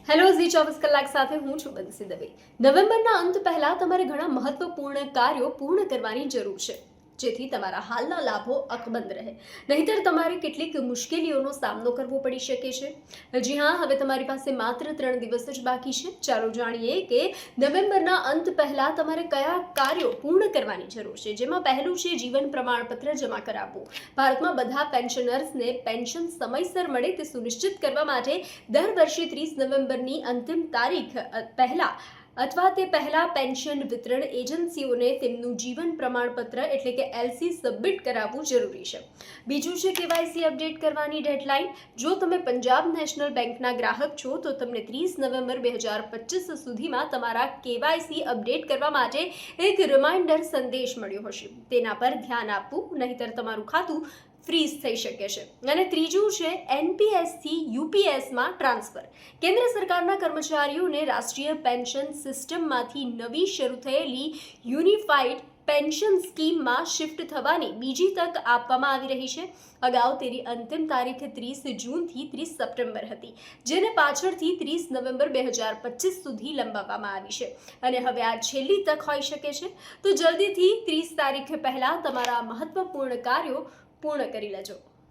Hello Zee 24 કલાક સાથે હું છું બંસી દવે। નવેમ્બરના અંત પહેલા તમારે ઘણા મહત્વપૂર્ણ કાર્યો પૂર્ણ કરવાની જરૂર છે, જેથી તમારા હાલના લાભો અકબંધ રહે, નહીતર તમારે કેટલીક મુશ્કેલીઓનો સામનો કરવો પડી શકે છે। જી હા, હવે તમારી પાસે માત્ર 3 દિવસ જ બાકી છે। ચાલો જાણીએ કે નવેમ્બરના અંત પહેલા તમારે કયા કાર્યો પૂર્ણ કરવાની જરૂર છે। જેમાં પહેલું છે જીવન પ્રમાણપત્ર જમા કરાવવું। ભારતમાં બધા પેન્શનર્સને પેન્શન સમયસર મળે તે સુનિશ્ચિત કરવા માટે દર વર્ષે 30 નવેમ્બરની અંતિમ તારીખ પહેલા અથવા તે પહેલા પેન્શન વિતરણ એજન્સીઓને તેમનું જીવન પ્રમાણપત્ર એટલે કે એલસી સબમિટ કરાવવું જરૂરી છે। બીજું છે કેવાયસી અપડેટ કરવાની ડેડલાઇન। જો તમે પંજાબ નેશનલ બેંકના ગ્રાહક છો તો તમને 30 નવેમ્બર 2025 સુધીમાં તમારા કેવાયસી અપડેટ કરવા માટે એક રિમાઇન્ડર સંદેશ મળ્યો હશે, તેના પર ધ્યાન આપવું, નહીતર તમારું ખાતું ફ્રીઝ થઈ શકે છે। અને ત્રીજું છે એનપીએસથી યુપીએસમાં ટ્રાન્સફર। કેન્દ્ર સરકારના કર્મચારીઓને રાષ્ટ્રીય પેન્શન સિસ્ટમમાંથી નવી શરૂ થયેલી યુનિફાઈડ પેન્શન સ્કીમમાં શિફ્ટ થવાની બીજી તક આપવામાં આવી રહી છે। અગાઉ તેની અંતિમ તારીખ 30 જૂનથી 30 સપ્ટેમ્બર હતી, જેને પાછળથી 30 નવેમ્બર 2025 સુધી લંબાવવામાં આવી છે, અને હવે આ છેલ્લી તક હોઈ શકે છે। તો જલ્દીથી 30 તારીખ પહેલા તમારા મહત્વપૂર્ણ કાર્યો પૂર્ણ કરી લેજો।